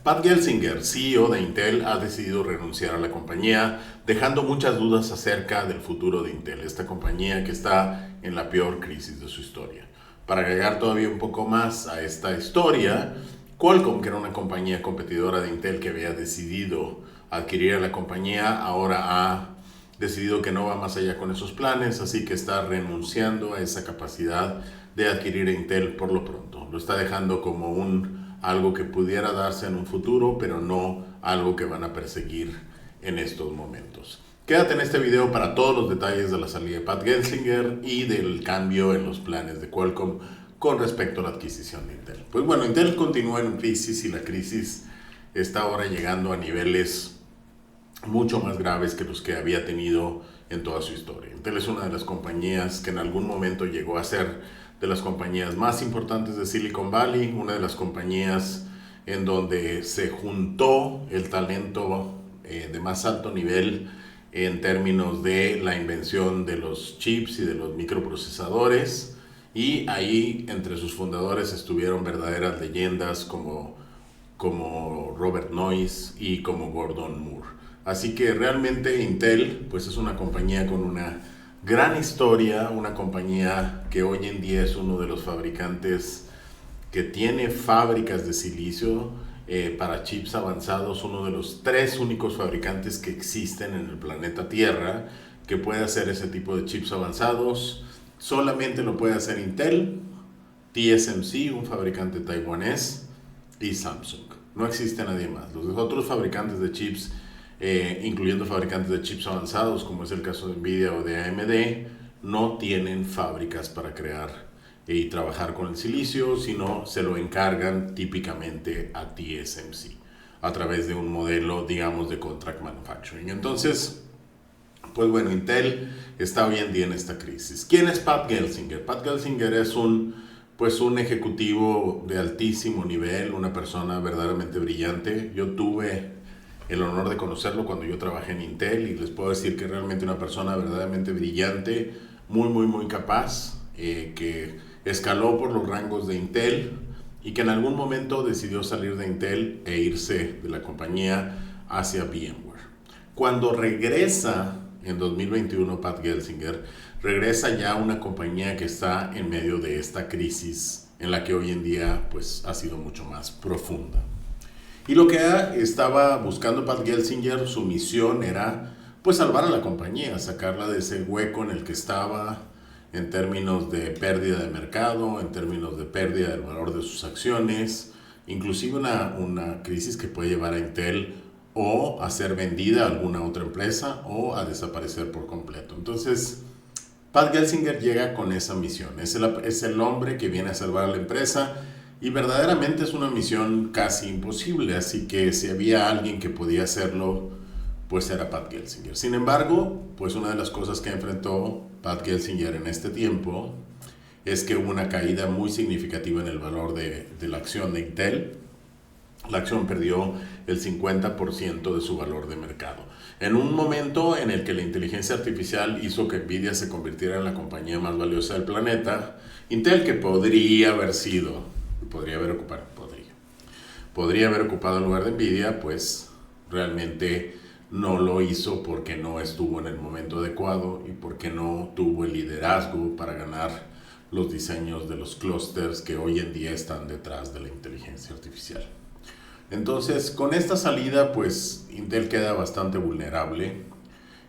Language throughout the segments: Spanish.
Pat Gelsinger, CEO de Intel, ha decidido renunciar a la compañía, dejando muchas dudas acerca del futuro de Intel, esta compañía que está en la peor crisis de su historia. Para agregar todavía un poco más a esta historia, Qualcomm, que era una compañía competidora de Intel que había decidido adquirir a la compañía, ahora ha decidido que no va más allá con esos planes, así que está renunciando a esa capacidad de adquirir a Intel por lo pronto. Lo está dejando como algo que pudiera darse en un futuro, pero no algo que van a perseguir en estos momentos. Quédate en este video para todos los detalles de la salida de Pat Gelsinger y del cambio en los planes de Qualcomm con respecto a la adquisición de Intel. Pues bueno, Intel continúa en crisis y la crisis está ahora llegando a niveles mucho más graves que los que había tenido en toda su historia. Intel es una de las compañías que en algún momento llegó a ser de las compañías más importantes de Silicon Valley, una de las compañías en donde se juntó el talento de más alto nivel en términos de la invención de los chips y de los microprocesadores, y ahí entre sus fundadores estuvieron verdaderas leyendas como Robert Noyce y como Gordon Moore. Así que realmente Intel pues es una compañía con una gran historia, una compañía que hoy en día es uno de los fabricantes que tiene fábricas de silicio para chips avanzados, uno de los 3 únicos fabricantes que existen en el planeta Tierra que puede hacer ese tipo de chips avanzados. Solamente lo puede hacer Intel, TSMC, un fabricante taiwanés, y Samsung. No existe nadie más. Los otros fabricantes de chips, incluyendo fabricantes de chips avanzados, como es el caso de Nvidia o de AMD, no tienen fábricas para crear y trabajar con el silicio, sino se lo encargan típicamente a TSMC a través de un modelo, digamos, de contract manufacturing. Entonces, pues bueno, Intel está hoy en día en esta crisis. ¿Quién es Pat Gelsinger? Pat Gelsinger es un ejecutivo de altísimo nivel, una persona verdaderamente brillante. Yo tuve el honor de conocerlo cuando yo trabajé en Intel y les puedo decir que realmente una persona verdaderamente brillante, muy capaz, que escaló por los rangos de Intel y que en algún momento decidió salir de Intel e irse de la compañía hacia VMware. Cuando regresa en 2021, Pat Gelsinger regresa ya a una compañía que está en medio de esta crisis en la que hoy en día pues ha sido mucho más profunda. Y lo que estaba buscando Pat Gelsinger, su misión era pues salvar a la compañía, sacarla de ese hueco en el que estaba en términos de pérdida de mercado, en términos de pérdida del valor de sus acciones, inclusive una crisis que puede llevar a Intel o a ser vendida a alguna otra empresa o a desaparecer por completo. Entonces, Pat Gelsinger llega con esa misión. Es el hombre que viene a salvar a la empresa y verdaderamente es una misión casi imposible. Así que si había alguien que podía hacerlo, pues era Pat Gelsinger. Sin embargo, pues una de las cosas que enfrentó Pat Gelsinger en este tiempo es que hubo una caída muy significativa en el valor de la acción de Intel. La acción perdió el 50% de su valor de mercado. En un momento en el que la inteligencia artificial hizo que Nvidia se convirtiera en la compañía más valiosa del planeta, Intel, que podría haber ocupado el lugar de Nvidia, pues realmente no lo hizo porque no estuvo en el momento adecuado y porque no tuvo el liderazgo para ganar los diseños de los clústeres que hoy en día están detrás de la inteligencia artificial. Entonces, con esta salida, pues Intel queda bastante vulnerable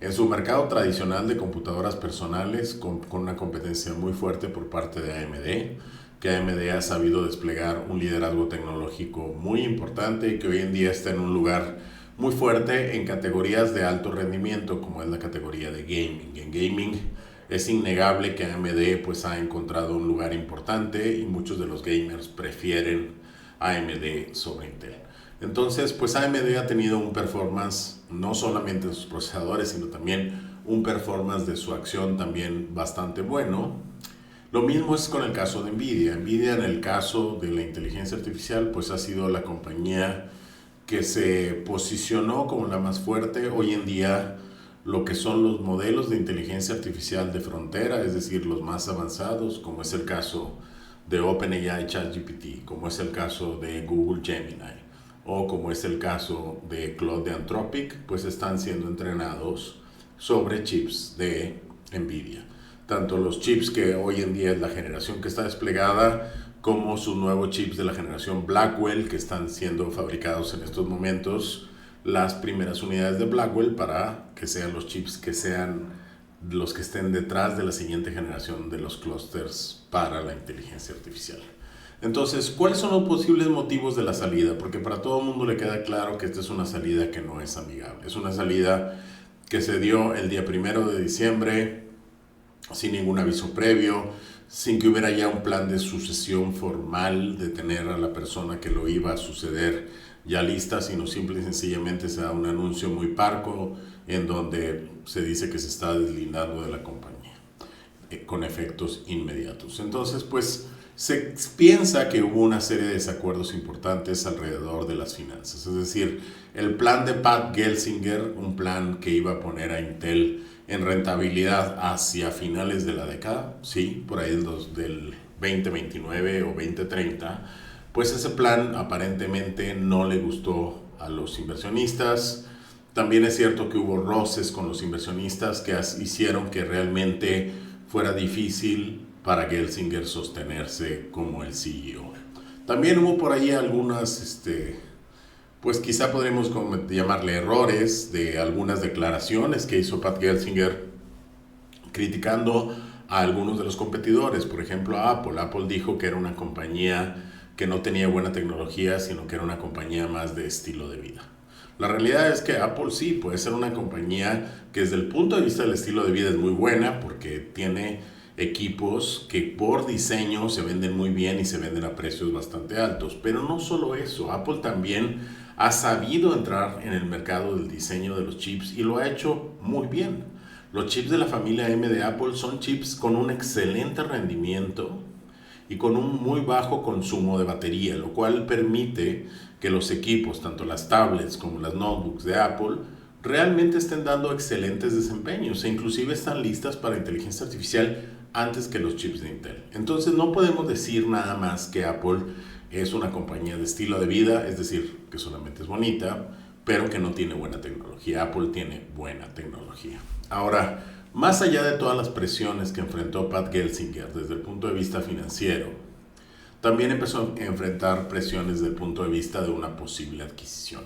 en su mercado tradicional de computadoras personales, con una competencia muy fuerte por parte de AMD, que AMD ha sabido desplegar un liderazgo tecnológico muy importante y que hoy en día está en un lugar muy fuerte en categorías de alto rendimiento, como es la categoría de gaming. En gaming es innegable que AMD pues ha encontrado un lugar importante y muchos de los gamers prefieren AMD sobre Intel. Entonces, pues AMD ha tenido un performance no solamente de sus procesadores, sino también un performance de su acción también bastante bueno. Lo mismo es con el caso de Nvidia. Nvidia, en el caso de la inteligencia artificial, pues ha sido la compañía que se posicionó como la más fuerte. Hoy en día, lo que son los modelos de inteligencia artificial de frontera, es decir, los más avanzados, como es el caso de OpenAI ChatGPT, como es el caso de Google Gemini, o como es el caso de Claude de Anthropic, pues están siendo entrenados sobre chips de Nvidia. Tanto los chips que hoy en día es la generación que está desplegada, como sus nuevos chips de la generación Blackwell que están siendo fabricados en estos momentos, las primeras unidades de Blackwell para que sean los chips que sean los que estén detrás de la siguiente generación de los clústeres para la inteligencia artificial. Entonces, ¿cuáles son los posibles motivos de la salida? Porque para todo el mundo le queda claro que esta es una salida que no es amigable. Es una salida que se dio el día 1 de diciembre, sin ningún aviso previo, sin que hubiera ya un plan de sucesión formal de tener a la persona que lo iba a suceder ya lista, sino simple y sencillamente se da un anuncio muy parco en donde se dice que se está deslindando de la compañía con efectos inmediatos. Entonces, pues se piensa que hubo una serie de desacuerdos importantes alrededor de las finanzas. Es decir, el plan de Pat Gelsinger, un plan que iba a poner a Intel en rentabilidad hacia finales de la década, sí, por ahí del 2029 o 2030, pues ese plan aparentemente no le gustó a los inversionistas. También es cierto que hubo roces con los inversionistas que hicieron que realmente fuera difícil para Gelsinger sostenerse como el CEO. También hubo por ahí algunas, pues quizá podremos llamarle errores de algunas declaraciones que hizo Pat Gelsinger criticando a algunos de los competidores. Por ejemplo, a Apple. Apple dijo que era una compañía que no tenía buena tecnología, sino que era una compañía más de estilo de vida. La realidad es que Apple sí puede ser una compañía que desde el punto de vista del estilo de vida es muy buena porque tiene equipos que por diseño se venden muy bien y se venden a precios bastante altos. Pero no solo eso, Apple también ha sabido entrar en el mercado del diseño de los chips y lo ha hecho muy bien. Los chips de la familia M de Apple son chips con un excelente rendimiento y con un muy bajo consumo de batería, lo cual permite que los equipos, tanto las tablets como las notebooks de Apple, realmente estén dando excelentes desempeños e inclusive están listas para inteligencia artificial antes que los chips de Intel. Entonces no podemos decir nada más que Apple es una compañía de estilo de vida, es decir, que solamente es bonita, pero que no tiene buena tecnología. Apple tiene buena tecnología. Ahora, más allá de todas las presiones que enfrentó Pat Gelsinger desde el punto de vista financiero, también empezó a enfrentar presiones desde el punto de vista de una posible adquisición.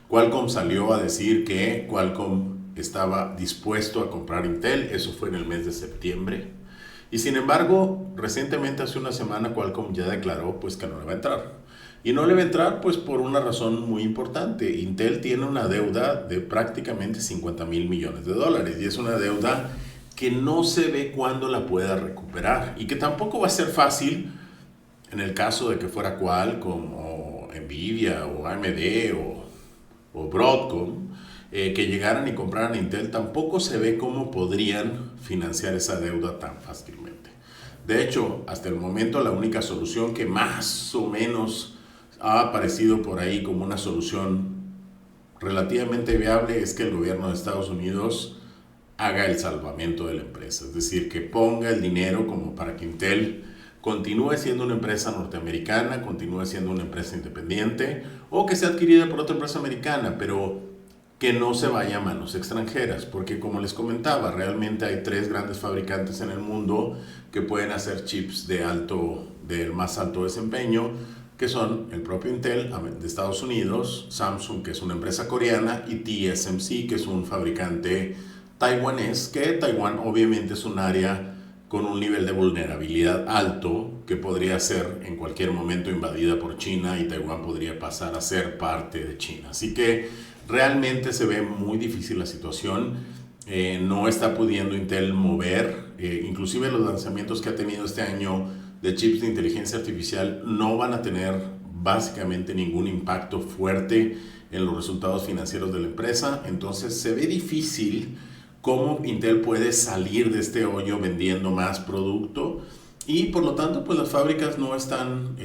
Qualcomm salió a decir que Qualcomm estaba dispuesto a comprar Intel, eso fue en el mes de septiembre. Y sin embargo, recientemente, hace una semana, Qualcomm ya declaró pues que no le va a entrar. Y no le va a entrar pues por una razón muy importante. Intel tiene una deuda de prácticamente $50,000 millones y es una deuda que no se ve cuándo la pueda recuperar y que tampoco va a ser fácil en el caso de que fuera Qualcomm o Nvidia o AMD o Broadcom que llegaran y compraran Intel. Tampoco se ve cómo podrían financiar esa deuda tan fácilmente. De hecho, hasta el momento la única solución que más o menos ha aparecido por ahí como una solución relativamente viable es que el gobierno de Estados Unidos haga el salvamento de la empresa, es decir, que ponga el dinero como para que Intel continúe siendo una empresa norteamericana, continúe siendo una empresa independiente o que sea adquirida por otra empresa americana, pero que no se vaya a manos extranjeras, porque como les comentaba, realmente hay 3 grandes fabricantes en el mundo que pueden hacer chips del más alto desempeño, que son el propio Intel de Estados Unidos, Samsung, que es una empresa coreana, y TSMC, que es un fabricante taiwanés, que Taiwán obviamente es un área con un nivel de vulnerabilidad alto que podría ser en cualquier momento invadida por China y Taiwán podría pasar a ser parte de China. Así que realmente se ve muy difícil la situación. No está pudiendo Intel mover, inclusive los lanzamientos que ha tenido este año de chips de inteligencia artificial no van a tener básicamente ningún impacto fuerte en los resultados financieros de la empresa. Entonces se ve difícil cómo Intel puede salir de este hoyo vendiendo más producto y por lo tanto pues las fábricas no están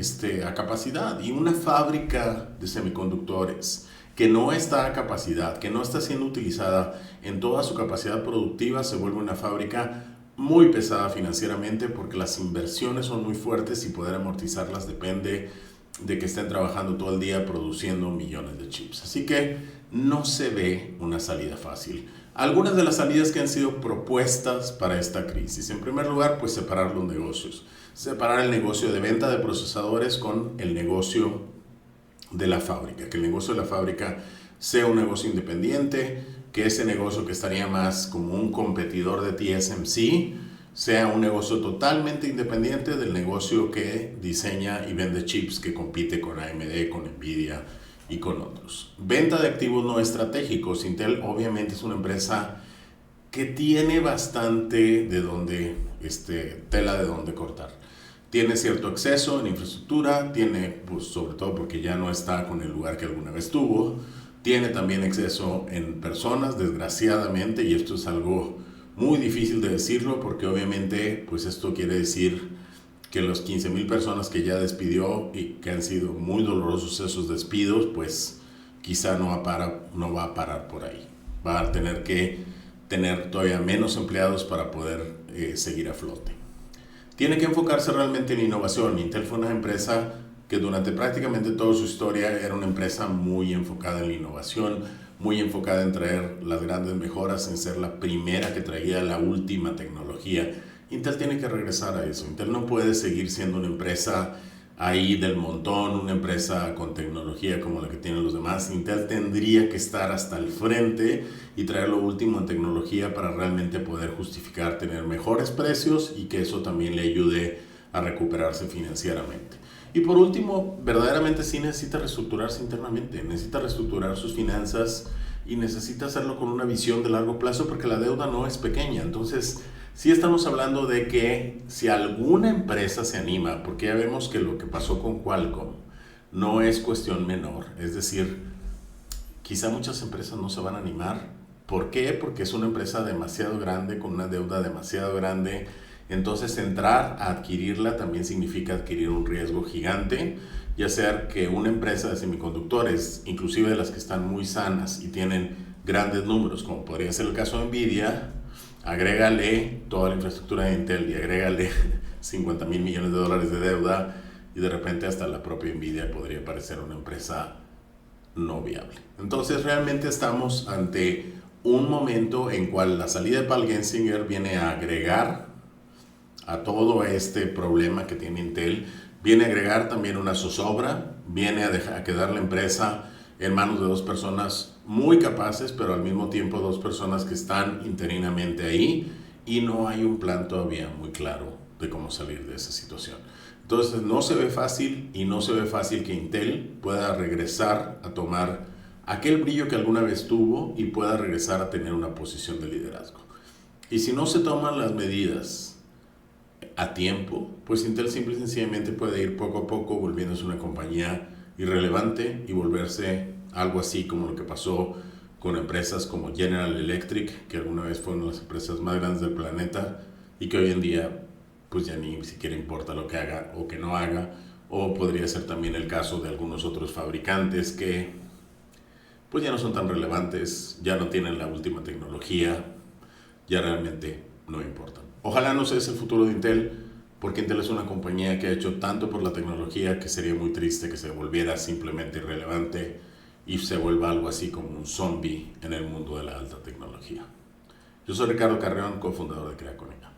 a capacidad, y una fábrica de semiconductores que no está a capacidad, que no está siendo utilizada en toda su capacidad productiva, se vuelve una fábrica muy pesada financieramente porque las inversiones son muy fuertes y poder amortizarlas depende de que estén trabajando todo el día produciendo millones de chips. Así que no se ve una salida fácil. Algunas de las salidas que han sido propuestas para esta crisis. En primer lugar, pues separar los negocios. Separar el negocio de venta de procesadores con el negocio de la fábrica. Que el negocio de la fábrica sea un negocio independiente, que ese negocio que estaría más como un competidor de TSMC sea un negocio totalmente independiente del negocio que diseña y vende chips, que compite con AMD, con Nvidia y con otros. Venta de activos no estratégicos. Intel obviamente es una empresa que tiene bastante de donde, tela de donde cortar. Tiene cierto acceso en infraestructura, tiene, pues, sobre todo porque ya no está con el lugar que alguna vez tuvo, tiene también acceso en personas, desgraciadamente, y esto es algo muy difícil de decirlo porque obviamente pues esto quiere decir que los 15,000 personas que ya despidió y que han sido muy dolorosos esos despidos, pues quizá no va a parar por ahí. Va a tener que tener todavía menos empleados para poder seguir a flote. Tiene que enfocarse realmente en innovación. Intel fue una empresa que durante prácticamente toda su historia era una empresa muy enfocada en la innovación, muy enfocada en traer las grandes mejoras, en ser la primera que traía la última tecnología. Intel tiene que regresar a eso. Intel no puede seguir siendo una empresa ahí del montón, una empresa con tecnología como la que tienen los demás. Intel tendría que estar hasta el frente y traer lo último en tecnología para realmente poder justificar tener mejores precios y que eso también le ayude a recuperarse financieramente. Y por último, verdaderamente sí necesita reestructurarse internamente, necesita reestructurar sus finanzas y necesita hacerlo con una visión de largo plazo porque la deuda no es pequeña. Entonces, sí estamos hablando de que si alguna empresa se anima, porque ya vemos que lo que pasó con Qualcomm no es cuestión menor, es decir, quizá muchas empresas no se van a animar. ¿Por qué? Porque es una empresa demasiado grande, con una deuda demasiado grande. Entonces entrar a adquirirla también significa adquirir un riesgo gigante, ya sea que una empresa de semiconductores, inclusive de las que están muy sanas y tienen grandes números, como podría ser el caso de Nvidia, agrégale toda la infraestructura de Intel y agrégale 50,000 millones de dólares de deuda y de repente hasta la propia Nvidia podría parecer una empresa no viable. Entonces realmente estamos ante un momento en cual la salida de Paul Gensinger viene a agregar a todo este problema que tiene Intel, viene a agregar también una zozobra, viene a quedar la empresa en manos de dos personas muy capaces, pero al mismo tiempo dos personas que están interinamente ahí y no hay un plan todavía muy claro de cómo salir de esa situación. Entonces no se ve fácil y no se ve fácil que Intel pueda regresar a tomar aquel brillo que alguna vez tuvo y pueda regresar a tener una posición de liderazgo. Y si no se toman las medidas a tiempo, pues Intel simple y sencillamente puede ir poco a poco volviéndose una compañía irrelevante y volverse algo así como lo que pasó con empresas como General Electric, que alguna vez fueron las empresas más grandes del planeta y que hoy en día pues ya ni siquiera importa lo que haga o que no haga. O podría ser también el caso de algunos otros fabricantes que pues ya no son tan relevantes, ya no tienen la última tecnología, ya realmente no importan. Ojalá no sea ese el futuro de Intel, porque Intel es una compañía que ha hecho tanto por la tecnología que sería muy triste que se volviera simplemente irrelevante y se vuelva algo así como un zombie en el mundo de la alta tecnología. Yo soy Ricardo Carreón, cofundador de Crea Con Ella.